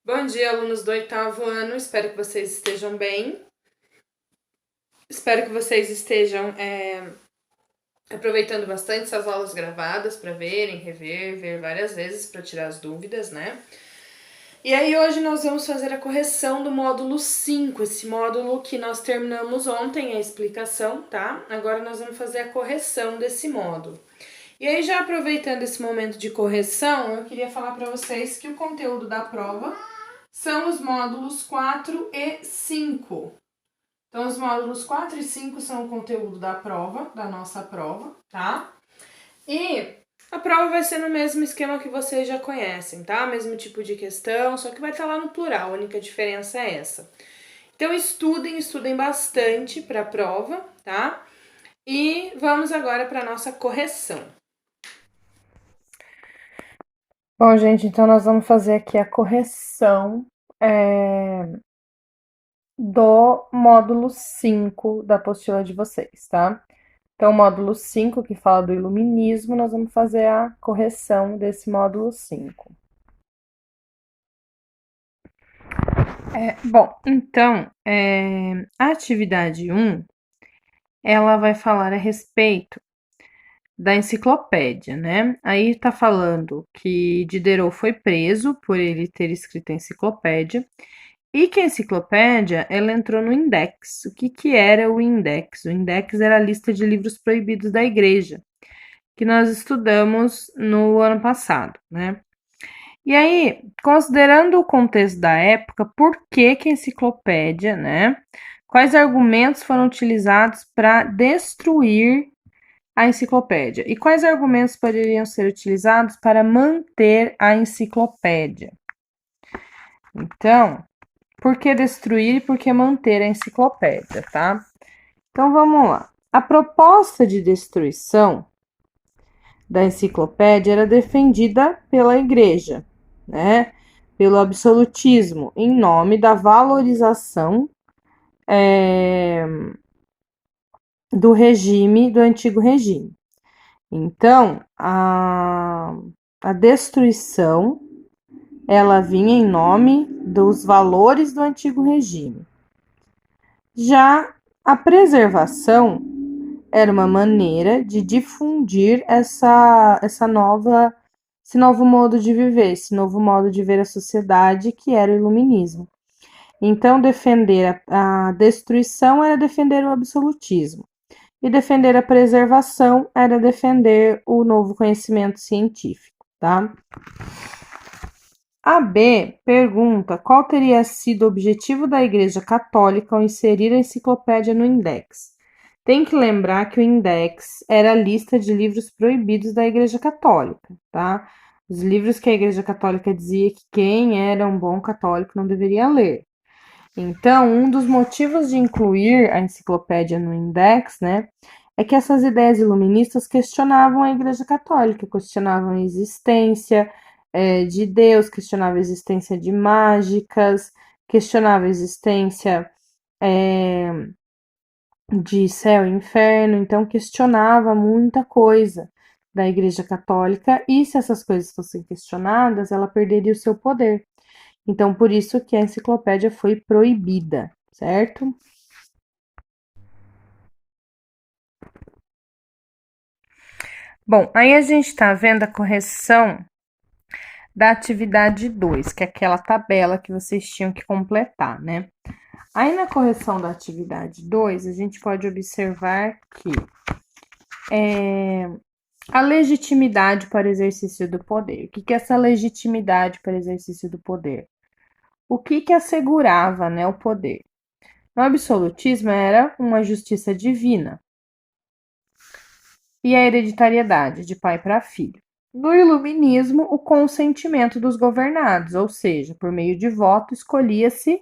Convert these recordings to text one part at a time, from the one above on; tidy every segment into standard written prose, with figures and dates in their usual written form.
Bom dia, alunos do 8º ano. Espero que vocês estejam bem. Espero que vocês estejam aproveitando bastante essas aulas gravadas para verem, ver várias vezes para tirar as dúvidas, né? E aí hoje nós vamos fazer a correção do módulo 5, esse módulo que nós terminamos ontem, a explicação, tá? Agora nós vamos fazer a correção desse módulo. E aí, já aproveitando esse momento de correção, eu queria falar para vocês que o conteúdo da prova são os módulos 4 e 5. Então, os módulos 4 e 5 são o conteúdo da prova, da nossa prova, tá? E a prova vai ser no mesmo esquema que vocês já conhecem, tá? Mesmo tipo de questão, só que vai estar lá no plural, a única diferença é essa. Então, estudem bastante para a prova, tá? E vamos agora para a nossa correção. Bom, gente, então nós vamos fazer aqui a correção do módulo 5 da apostila de vocês, tá? Então, o módulo 5, que fala do iluminismo, nós vamos fazer a correção desse módulo 5. Bom, então, a atividade 1, ela vai falar a respeito da enciclopédia, né? Aí tá falando que Diderot foi preso por ele ter escrito a enciclopédia e que a enciclopédia, ela entrou no Index. O que que era o Index? O Index era a lista de livros proibidos da igreja, que nós estudamos no ano passado, né? E aí, considerando o contexto da época, por que que a enciclopédia, né? Quais argumentos foram utilizados para destruir a enciclopédia? E quais argumentos poderiam ser utilizados para manter a enciclopédia? Então, por que destruir e por que manter a enciclopédia, tá? Então vamos lá. A proposta de destruição da enciclopédia era defendida pela igreja, né? Pelo absolutismo, em nome da valorização do regime, do antigo regime. Então, a destruição ela vinha em nome dos valores do antigo regime. Já a preservação era uma maneira de difundir esse novo modo de viver, esse novo modo de ver a sociedade que era o iluminismo. Então, defender a destruição era defender o absolutismo, e defender a preservação era defender o novo conhecimento científico, tá? A B pergunta qual teria sido o objetivo da Igreja Católica ao inserir a enciclopédia no Index. Tem que lembrar que o Index era a lista de livros proibidos da Igreja Católica, tá? Os livros que a Igreja Católica dizia que quem era um bom católico não deveria ler. Então, um dos motivos de incluir a enciclopédia no Index, né, é que essas ideias iluministas questionavam a Igreja Católica, questionavam a existência de Deus, questionavam a existência de mágicas, questionavam a existência de céu e inferno, então questionava muita coisa da Igreja Católica, e se essas coisas fossem questionadas, ela perderia o seu poder. Então, por isso que a enciclopédia foi proibida, certo? Bom, aí a gente está vendo a correção da atividade 2, que é aquela tabela que vocês tinham que completar, né? Aí na correção da atividade 2, a gente pode observar que a legitimidade para o exercício do poder. O que é essa legitimidade para o exercício do poder? O que assegurava, né, o poder? No absolutismo era uma justiça divina e a hereditariedade de pai para filho. No iluminismo, o consentimento dos governados, ou seja, por meio de voto escolhia-se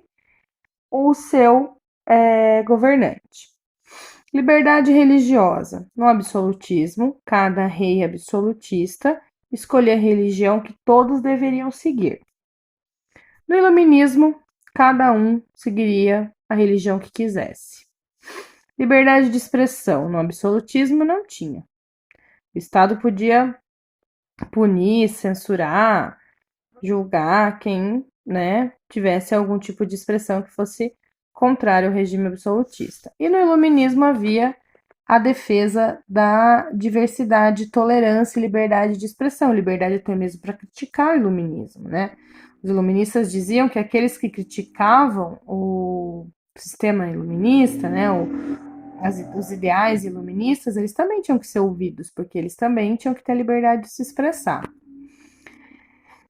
o seu governante. Liberdade religiosa. No absolutismo, cada rei absolutista escolhia a religião que todos deveriam seguir. No iluminismo, cada um seguiria a religião que quisesse. Liberdade de expressão. No absolutismo, não tinha. O Estado podia punir, censurar, julgar quem né, tivesse algum tipo de expressão que fosse contrário ao regime absolutista. E no iluminismo havia a defesa da diversidade, tolerância e liberdade de expressão, liberdade até mesmo para criticar o iluminismo, né? Os iluministas diziam que aqueles que criticavam o sistema iluminista, né, os ideais iluministas, eles também tinham que ser ouvidos, porque eles também tinham que ter a liberdade de se expressar.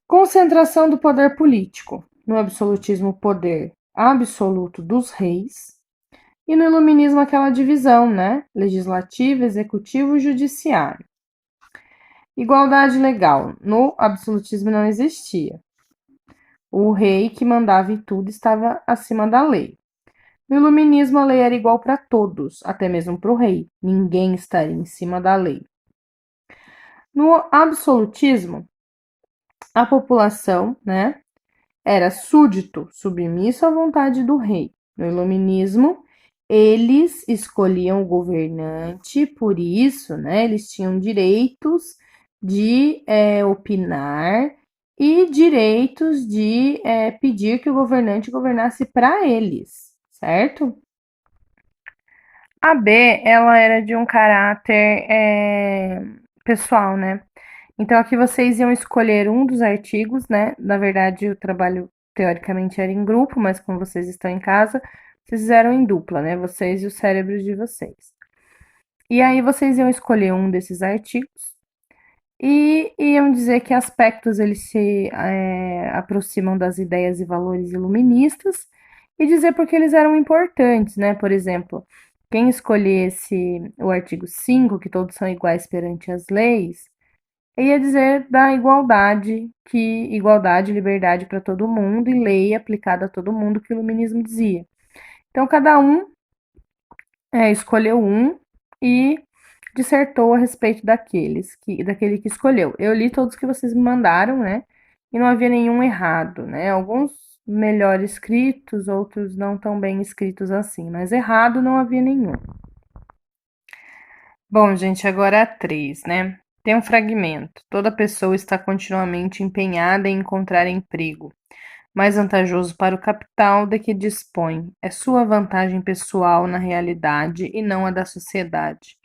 Concentração do poder político. No absolutismo, o poder absoluto dos reis. E no iluminismo, aquela divisão, né? Legislativo, executivo e judiciário. Igualdade legal. No absolutismo não existia. O rei que mandava em tudo estava acima da lei. No iluminismo, a lei era igual para todos, até mesmo para o rei. Ninguém estaria em cima da lei. No absolutismo, a população, né, era súdito, submisso à vontade do rei. No iluminismo, eles escolhiam o governante, por isso, né, eles tinham direitos de opinar e direitos de pedir que o governante governasse para eles, certo? A B, ela era de um caráter pessoal, né? Então aqui vocês iam escolher um dos artigos, né? Na verdade, o trabalho teoricamente era em grupo, mas como vocês estão em casa, vocês fizeram em dupla, né? Vocês e os cérebros de vocês. E aí vocês iam escolher um desses artigos e iam dizer que aspectos eles se aproximam das ideias e valores iluministas e dizer porque eles eram importantes, né? Por exemplo, quem escolhesse o artigo 5, que todos são iguais perante as leis, ia dizer da igualdade, que igualdade e liberdade para todo mundo e lei aplicada a todo mundo, que o iluminismo dizia. Então, cada um escolheu um e dissertou a respeito daquele que escolheu. Eu li todos que vocês me mandaram, né? E não havia nenhum errado, né? Alguns melhor escritos, outros não tão bem escritos assim, mas errado não havia nenhum. Bom, gente, agora a 3, né? Tem um fragmento. Toda pessoa está continuamente empenhada em encontrar emprego mais vantajoso para o capital de que dispõe. É sua vantagem pessoal na realidade e não a da sociedade.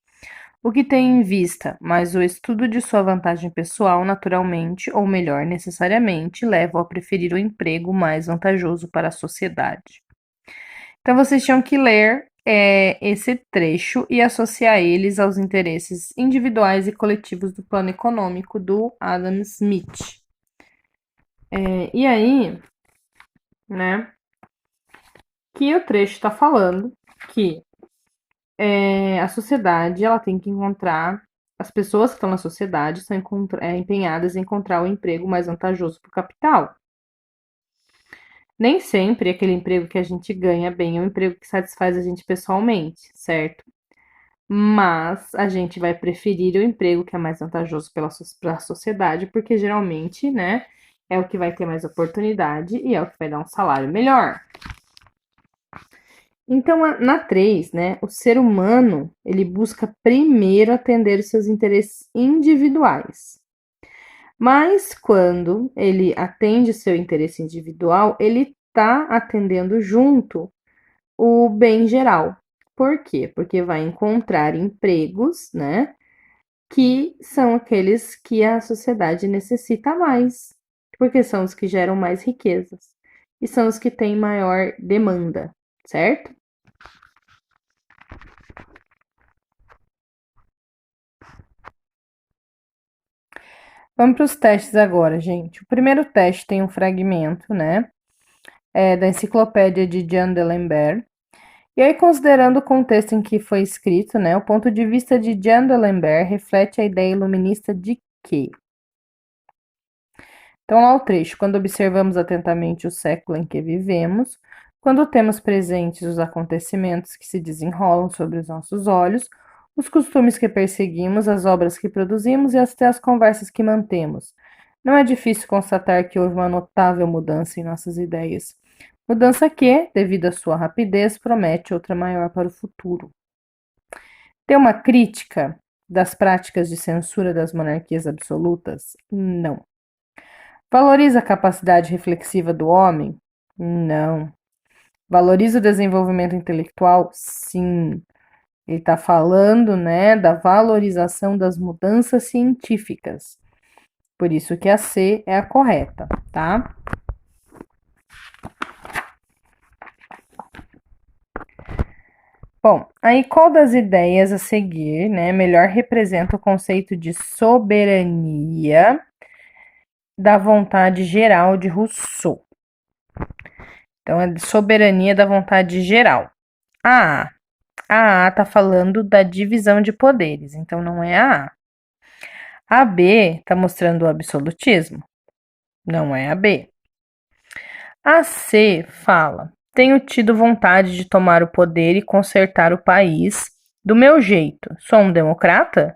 O que tem em vista, mas o estudo de sua vantagem pessoal, naturalmente, ou melhor, necessariamente, leva a preferir o emprego mais vantajoso para a sociedade. Então, vocês tinham que ler esse trecho e associar eles aos interesses individuais e coletivos do plano econômico do Adam Smith. E aí, né, que o trecho está falando que a sociedade ela tem que encontrar, as pessoas que estão na sociedade são empenhadas em encontrar o emprego mais vantajoso para o capital. Nem sempre aquele emprego que a gente ganha bem é um emprego que satisfaz a gente pessoalmente, certo? Mas a gente vai preferir o emprego que é mais vantajoso para a sociedade, porque geralmente, né, é o que vai ter mais oportunidade e é o que vai dar um salário melhor. Então, na 3, né, o ser humano, ele busca primeiro atender os seus interesses individuais. Mas quando ele atende seu interesse individual, ele está atendendo junto o bem geral. Por quê? Porque vai encontrar empregos, né, que são aqueles que a sociedade necessita mais, porque são os que geram mais riquezas e são os que têm maior demanda, certo? Vamos para os testes agora, gente. O primeiro teste tem um fragmento, né, da enciclopédia de Jean d'Alembert. E aí, considerando o contexto em que foi escrito, né, o ponto de vista de Jean d'Alembert reflete a ideia iluminista de que? Então, lá o trecho. Quando observamos atentamente o século em que vivemos, quando temos presentes os acontecimentos que se desenrolam sobre os nossos olhos, os costumes que perseguimos, as obras que produzimos e até as conversas que mantemos, não é difícil constatar que houve uma notável mudança em nossas ideias. Mudança que, devido à sua rapidez, promete outra maior para o futuro. Tem uma crítica das práticas de censura das monarquias absolutas? Não. Valoriza a capacidade reflexiva do homem? Não. Valoriza o desenvolvimento intelectual? Sim. Ele está falando, né, da valorização das mudanças científicas. Por isso que a C é a correta, tá? Bom, aí qual das ideias a seguir, né, melhor representa o conceito de soberania da vontade geral de Rousseau? Então, é de soberania da vontade geral. A A está falando da divisão de poderes, então não é a A. A B está mostrando o absolutismo, não é a B. A C fala: tenho tido vontade de tomar o poder e consertar o país do meu jeito. Sou um democrata?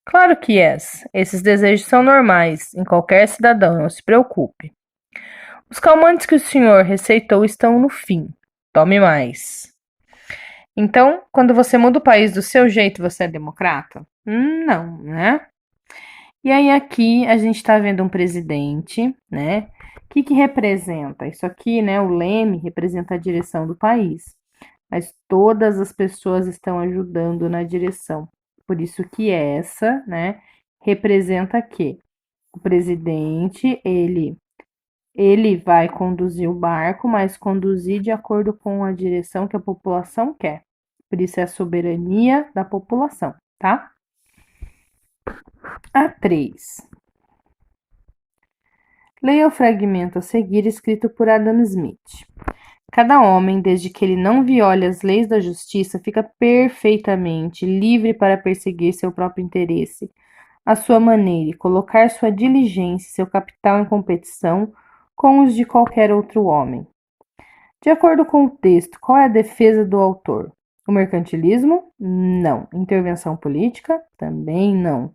Claro que és. Esses desejos são normais em qualquer cidadão, não se preocupe. Os calmantes que o senhor receitou estão no fim. Tome mais. Então, quando você muda o país do seu jeito, você é democrata? Não, né? E aí aqui a gente está vendo um presidente, né? O que representa? Isso aqui, né? O leme representa a direção do país, mas todas as pessoas estão ajudando na direção. Por isso que essa, né? Representa que o presidente, ele vai conduzir o barco, mas conduzir de acordo com a direção que a população quer. Por isso é a soberania da população, tá? A 3. Leia o fragmento a seguir escrito por Adam Smith. Cada homem, desde que ele não viole as leis da justiça, fica perfeitamente livre para perseguir seu próprio interesse, à sua maneira, e colocar sua diligência e seu capital em competição com os de qualquer outro homem. De acordo com o texto, qual é a defesa do autor? O mercantilismo? Não. Intervenção política? Também não.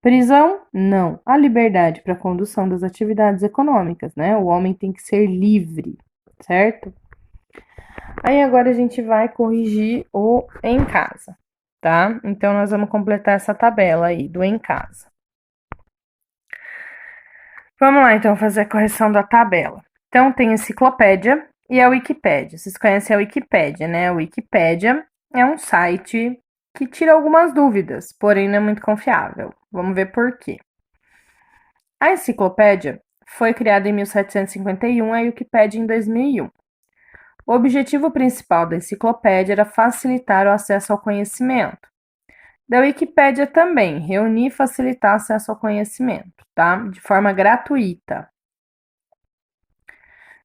Prisão? Não. A liberdade para a condução das atividades econômicas, né? O homem tem que ser livre, certo? Aí agora a gente vai corrigir o em casa, tá? Então nós vamos completar essa tabela aí do em casa. Vamos lá então fazer a correção da tabela. Então tem a enciclopédia e a Wikipédia. Vocês conhecem a Wikipédia, né? A Wikipédia é um site que tira algumas dúvidas, porém não é muito confiável. Vamos ver por quê. A enciclopédia foi criada em 1751 e a Wikipédia em 2001. O objetivo principal da enciclopédia era facilitar o acesso ao conhecimento. Da Wikipédia também, reunir e facilitar o acesso ao conhecimento, tá? De forma gratuita.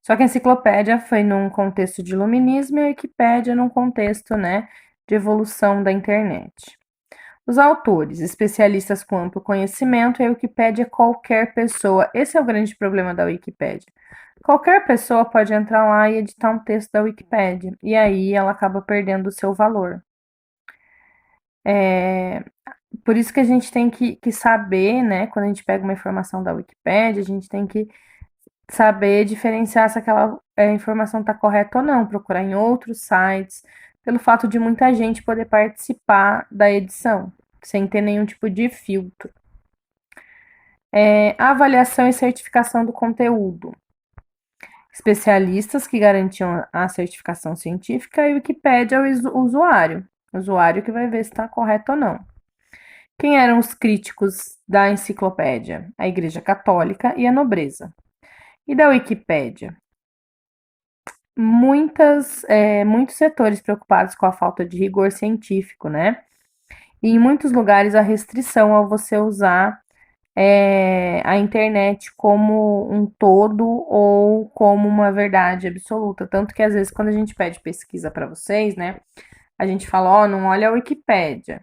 Só que a enciclopédia foi num contexto de iluminismo e a Wikipédia num contexto, né, de evolução da internet. Os autores, especialistas com amplo conhecimento, e a Wikipédia qualquer pessoa. Esse é o grande problema da Wikipédia. Qualquer pessoa pode entrar lá e editar um texto da Wikipédia, e aí ela acaba perdendo o seu valor. Por isso que a gente tem que saber, né, quando a gente pega uma informação da Wikipédia, a gente tem que saber diferenciar se aquela informação está correta ou não, procurar em outros sites, pelo fato de muita gente poder participar da edição, sem ter nenhum tipo de filtro. A avaliação e certificação do conteúdo. Especialistas que garantiam a certificação científica e o Wikipédia é o usuário que vai ver se está correto ou não. Quem eram os críticos da enciclopédia? A Igreja Católica e a nobreza. E da Wikipédia? Muitos setores preocupados com a falta de rigor científico, né? E em muitos lugares a restrição ao você usar a internet como um todo ou como uma verdade absoluta. Tanto que às vezes quando a gente pede pesquisa para vocês, né? A gente fala, não olha a Wikipédia.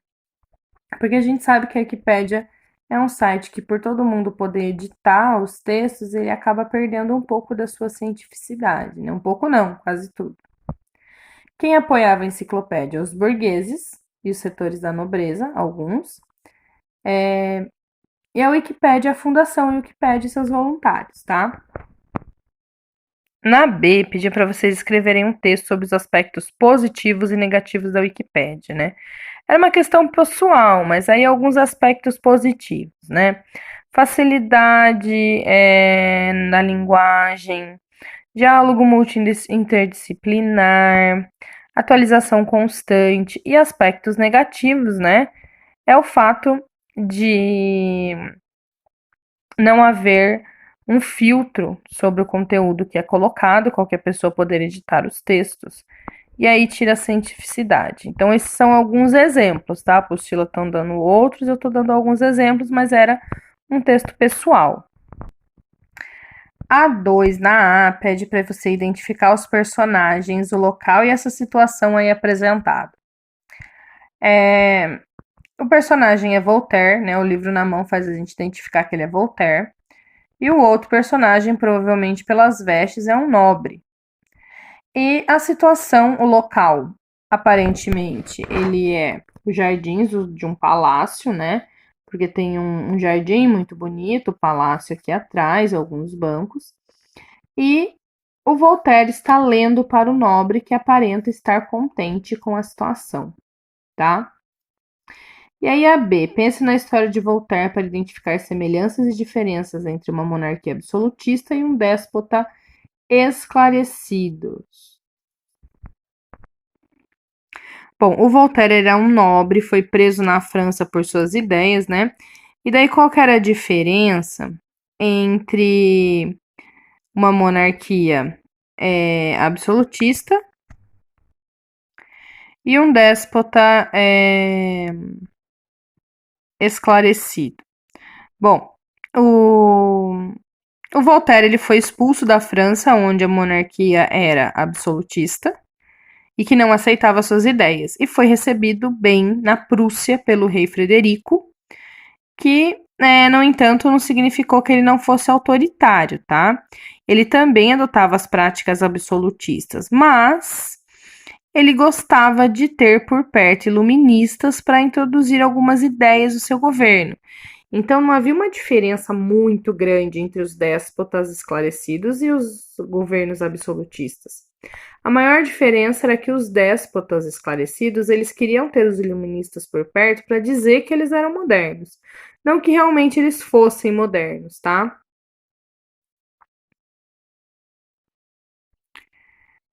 Porque a gente sabe que a Wikipédia é um site que, por todo mundo poder editar os textos, ele acaba perdendo um pouco da sua cientificidade, né? Um pouco não, quase tudo. Quem apoiava a enciclopédia? Os burgueses e os setores da nobreza, alguns. E a Wikipédia, a Fundação Wikipédia e seus voluntários, tá? Na B, pedi para vocês escreverem um texto sobre os aspectos positivos e negativos da Wikipédia, né? Era uma questão pessoal, mas aí alguns aspectos positivos, né? facilidade na linguagem, diálogo multi-interdisciplinar, atualização constante e aspectos negativos, né? É o fato de não haver um filtro sobre o conteúdo que é colocado, qualquer pessoa poder editar os textos, e aí tira a cientificidade. Então, esses são alguns exemplos, tá? A apostila estão dando outros, eu estou dando alguns exemplos, mas era um texto pessoal. A 2 na A pede para você identificar os personagens, o local e essa situação aí apresentada. O personagem é Voltaire, né? O livro na mão faz a gente identificar que ele é Voltaire. E o outro personagem, provavelmente pelas vestes, é um nobre. E a situação, o local, aparentemente, ele é os jardins de um palácio, né? Porque tem um jardim muito bonito, o palácio aqui atrás, alguns bancos. E o Voltaire está lendo para o nobre que aparenta estar contente com a situação, tá? E aí a B, pense na história de Voltaire para identificar semelhanças e diferenças entre uma monarquia absolutista e um déspota esclarecidos. Bom, o Voltaire era um nobre, foi preso na França por suas ideias, né? E daí qual que era a diferença entre uma monarquia absolutista e um déspota esclarecido? Bom, o Voltaire ele foi expulso da França, onde a monarquia era absolutista e que não aceitava suas ideias, e foi recebido bem na Prússia pelo rei Frederico, que, no entanto, não significou que ele não fosse autoritário, tá? Ele também adotava as práticas absolutistas, mas ele gostava de ter por perto iluministas para introduzir algumas ideias do seu governo. Então, não havia uma diferença muito grande entre os déspotas esclarecidos e os governos absolutistas. A maior diferença era que os déspotas esclarecidos, eles queriam ter os iluministas por perto para dizer que eles eram modernos, não que realmente eles fossem modernos, tá?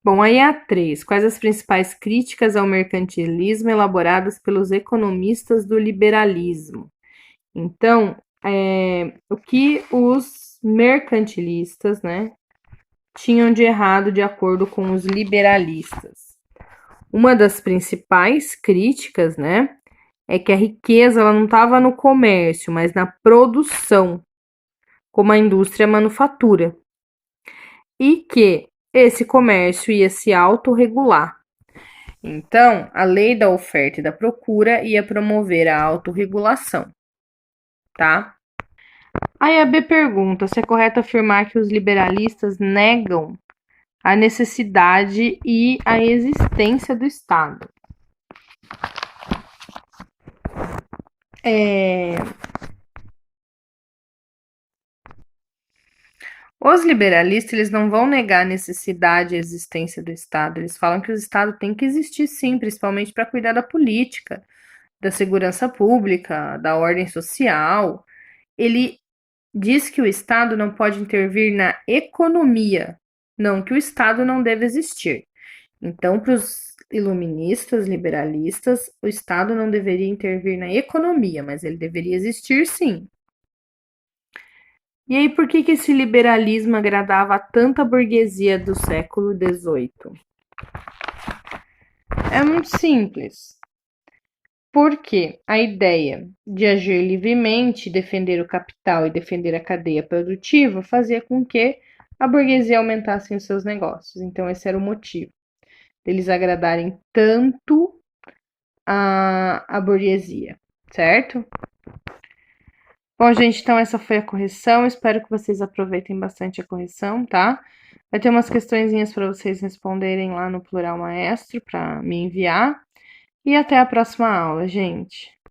Bom, aí a 3. Quais as principais críticas ao mercantilismo elaboradas pelos economistas do liberalismo? Então, o que os mercantilistas, né, tinham de errado de acordo com os liberalistas? Uma das principais críticas, né, é que a riqueza ela não estava no comércio, mas na produção, como a indústria e a manufatura. E que esse comércio ia se autorregular. Então, a lei da oferta e da procura ia promover a autorregulação, tá? Aí a B pergunta se é correto afirmar que os liberalistas negam a necessidade e a existência do Estado. Os liberalistas eles não vão negar a necessidade e a existência do Estado. Eles falam que o Estado tem que existir sim, principalmente para cuidar da política, da segurança pública, da ordem social. Ele diz que o Estado não pode intervir na economia, não que o Estado não deve existir. Então, para os iluministas, liberalistas, o Estado não deveria intervir na economia, mas ele deveria existir sim. E aí, por que esse liberalismo agradava a tanta burguesia do século XVIII? É muito simples. Porque a ideia de agir livremente, defender o capital e defender a cadeia produtiva fazia com que a burguesia aumentasse os seus negócios. Então, esse era o motivo deles agradarem tanto a burguesia, certo? Bom, gente, então essa foi a correção. Espero que vocês aproveitem bastante a correção, tá? Vai ter umas questõezinhas para vocês responderem lá no Plural Maestro para me enviar. E até a próxima aula, gente.